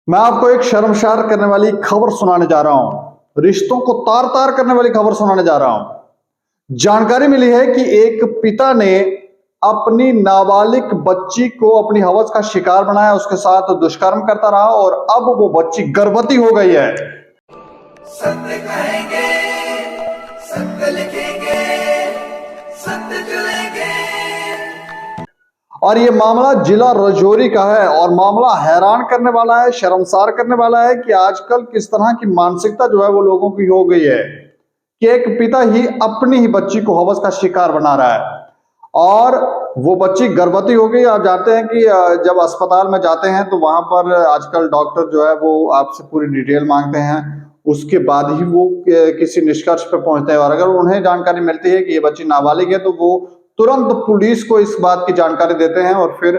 मैं आपको एक शर्मसार करने वाली खबर सुनाने जा रहा हूं। रिश्तों को तार तार करने वाली खबर सुनाने जा रहा हूं। जानकारी मिली है कि एक पिता ने अपनी नाबालिग बच्ची को अपनी हवस का शिकार बनाया, उसके साथ दुष्कर्म करता रहा और अब वो बच्ची गर्भवती हो गई है। सत्य कहेंगे, सत्य लिखेंगे, सत्य चलेंगे। और ये मामला जिला राजौरी का है और मामला हैरान करने वाला है, शर्मसार करने वाला है कि आजकल किस तरह की मानसिकता जो है वो लोगों की हो गई है कि एक पिता ही अपनी ही बच्ची को हवस का शिकार बना रहा है और वो बच्ची गर्भवती हो गई। आप जानते हैं कि जब अस्पताल में जाते हैं तो वहां पर आजकल डॉक्टर जो है वो आपसे पूरी डिटेल मांगते हैं, उसके बाद ही वो किसी निष्कर्ष पर पहुंचते हैं। और अगर उन्हें जानकारी मिलती है कि ये बच्ची नाबालिग है तो वो तुरंत पुलिस को इस बात की जानकारी देते हैं और फिर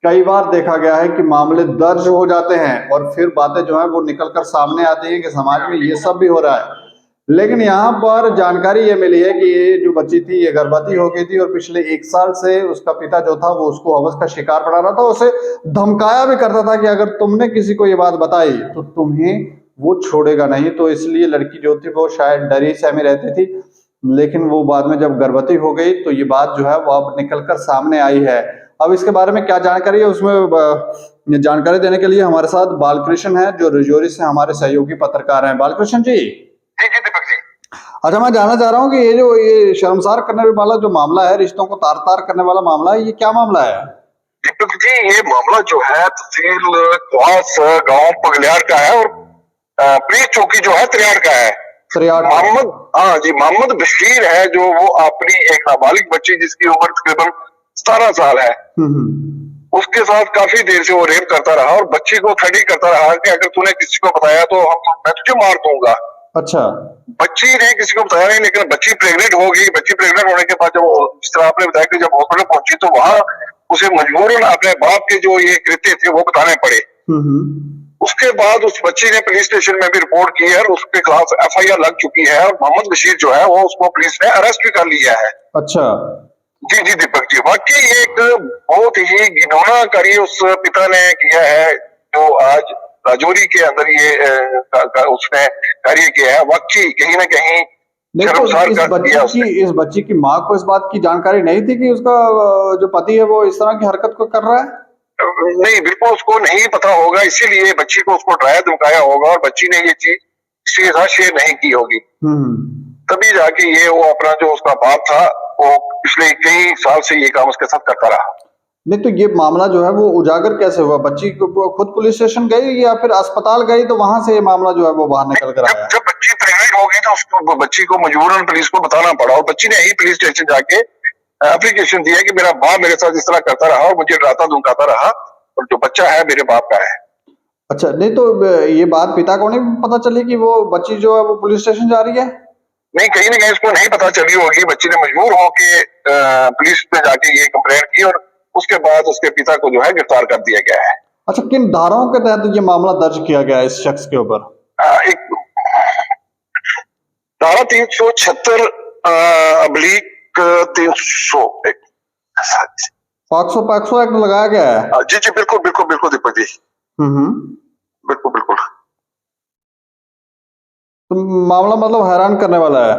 कई बार देखा गया है कि मामले दर्ज हो जाते हैं और फिर बातें जो है वो निकलकर सामने आती है कि समाज में ये सब भी हो रहा है। लेकिन यहाँ पर जानकारी ये मिली है कि ये जो बच्ची थी ये गर्भवती हो गई थी और पिछले 1 साल से उसका पिता जो था वो उसको हवस का शिकार बना रहा था, उसे धमकाया भी करता था कि अगर तुमने किसी को ये बात बताई तो तुम्हें वो छोड़ेगा नहीं। तो इसलिए लड़की जो थी वो शायद डरी सहमी रहती थी, लेकिन वो बाद में जब गर्भवती हो गई तो ये बात जो है वो अब निकलकर सामने आई है। अब इसके बारे में क्या जानकारी है उसमें जानकारी देने के लिए हमारे साथ बालकृष्ण है जो राजौरी से हमारे सहयोगी पत्रकार हैं। बालकृष्ण जी। जी जी दीपक जी। अच्छा, मैं जानना चाह रहा हूँ कि ये शर्मसार करने वाला जो मामला है, रिश्तों को तार तार करने वाला मामला है, ये क्या मामला है? दीपक जी, ये मामला जो है तहसील क्वास गांव पगलियार का है और पुलिस चौकी जो है त्रियाड़ का है। मोहम्मद मोहम्मद बशीर है जो वो अपनी एक नाबालिग बच्ची जिसकी उम्र तकरीबन 17 साल है, उसके साथ काफी देर से वो रेप करता रहा और बच्ची को थ्रेटिंग करता रहा कि अगर तूने किसी को बताया तो मैं तुझे मार दूंगा। अच्छा। बच्ची ने किसी को बताया नहीं, लेकिन बच्ची प्रेग्नेंट हो गई। बच्ची प्रेग्नेंट होने के बाद जब जिस तरह आपने बताया कि जब हॉस्पिटल पहुंची तो वहां उसे मजबूरन अपने बाप के जो ये कृत्य थे वो बताने पड़े। उसके बाद उस बच्ची ने पुलिस स्टेशन में भी रिपोर्ट की है और उसके खिलाफ FIR लग चुकी है और मोहम्मद बशीर जो है वो उसको पुलिस ने अरेस्ट भी कर लिया है। अच्छा। जी जी दीपक जी, वाकई एक बहुत ही घिनौना कार्य उस पिता ने किया है जो आज राजौरी के अंदर ये उसने कार्य किया है। वाकई कहीं ना कहीं शर्मसार कर दिया उसने। इस बच्ची की माँ को इस बात की जानकारी नहीं थी कि उसका जो पति है वो इस तरह की हरकत को कर रहा है? नहीं, बिल्कुल उसको नहीं पता होगा, इसीलिए बच्ची को उसको डराया धमकाया होगा और बच्ची ने ये चीज किसी के साथ शेयर नहीं की होगी। तभी जाके ये वो अपना जो उसका बाप था वो पिछले कई साल से ये काम उसके साथ करता रहा। नहीं तो ये मामला जो है वो उजागर कैसे हुआ? बच्ची को खुद पुलिस स्टेशन गई या फिर अस्पताल गई तो वहां से ये मामला जो है वो बाहर निकल कर आया? जब बच्ची प्रेग्नेंट हो गई तो उसको बच्ची को मजबूरन पुलिस को बताना पड़ा और बच्ची ने ही पुलिस स्टेशन जाके एप्लीकेशन दिया कि मेरा बाप मेरे साथ इस तरह करता रहा और मुझे डराता धमकाता रहा और जो बच्चा है मेरे बाप का है। अच्छा, नहीं तो ये बात पिता को नहीं पता चली कि वो बच्ची जो है वो पुलिस स्टेशन जा रही है? नहीं, कहीं ना कहीं उसको नहीं पता चली होगी। बच्ची ने मजबूर होके पुलिस पे जाके ये कंप्लेंट की और उसके बाद उसके पिता को जो है गिरफ्तार कर दिया गया है। अच्छा, किन धाराओं के तहत ये मामला दर्ज किया गया है इस शख्स के ऊपर? एक धारा 376 / 300 पॉक्सो एक्ट लगाया गया है। जी जी बिल्कुल बिल्कुल बिल्कुल दीपक जी। बिल्कुल बिल्कुल। तो मामला मतलब हैरान करने वाला है।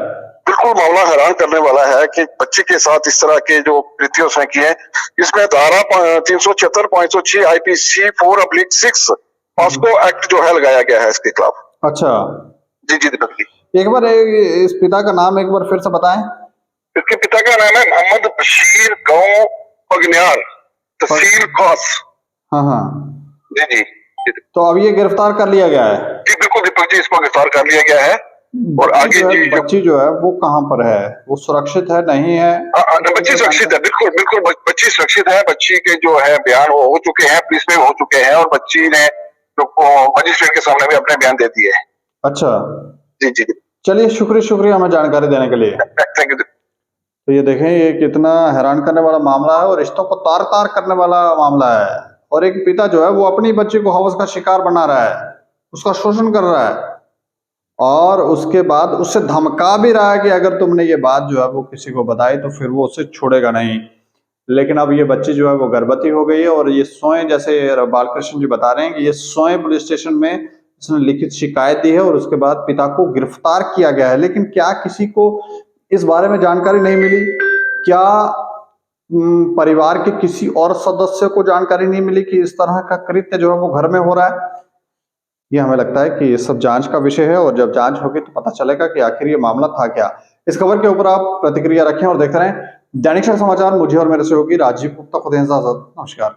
बिल्कुल मामला हैरान करने वाला है कि बच्चे के साथ इस तरह के जो कृत्य उसने किए हैं। इसमें धारा 376 506 IPC 4/6 पॉक्सो एक्ट जो है लगाया गया है इसके खिलाफ। अच्छा। जी जी दीपक जी। एक बार इस पिता का नाम एक बार फिर से बताएं। इसके पिता का नाम है मोहम्मद बशीर, गांव पगनियार, तहसील खास। हाँ। जी जी। तो अब ये गिरफ्तार कर लिया गया है? जी बिल्कुल दीपक जी, इसको गिरफ्तार कर लिया गया है। और आगे बच्ची जो है वो कहाँ पर है? वो सुरक्षित है नहीं है? बच्ची सुरक्षित है, बिल्कुल बिल्कुल बच्ची सुरक्षित है। बच्ची के जो है बयान हो चुके हैं, पुलिस में हो चुके हैं और बच्ची ने मजिस्ट्रेट के सामने भी अपने बयान दे दिए हैं। अच्छा जी जी। चलिए, शुक्रिया हमें जानकारी देने के लिए। Thank you. तो ये देखें, ये कितना हैरान करने वाला मामला है और रिश्तों को तार तार करने वाला मामला है। और एक पिता जो है वो अपनी बच्ची को हवस का शिकार बना रहा है, उसका शोषण कर रहा है और उसके बाद उससे धमका भी रहा है कि अगर तुमने ये बात जो है वो किसी को बताई तो फिर वो उसे छोड़ेगा नहीं। लेकिन अब ये बच्ची जो है वो गर्भवती हो गई है और ये सोए, जैसे बालकृष्ण जी बता रहे हैं कि ये सोए पुलिस स्टेशन में इसने लिखित शिकायत दी है और उसके बाद पिता को गिरफ्तार किया गया है। लेकिन क्या किसी को इस बारे में जानकारी नहीं मिली? क्या परिवार के किसी और सदस्य को जानकारी नहीं मिली कि इस तरह का कृत्य जो है वो घर में हो रहा है? ये हमें लगता है कि ये सब जांच का विषय है और जब जांच होगी तो पता चलेगा कि आखिर ये मामला था क्या। इस खबर के ऊपर आप प्रतिक्रिया रखें और देखते रहें दैनिक सवेरा समाचार। मुझे और मेरे सहयोगी राजीव गुप्ता को दें इजाजत। नमस्कार।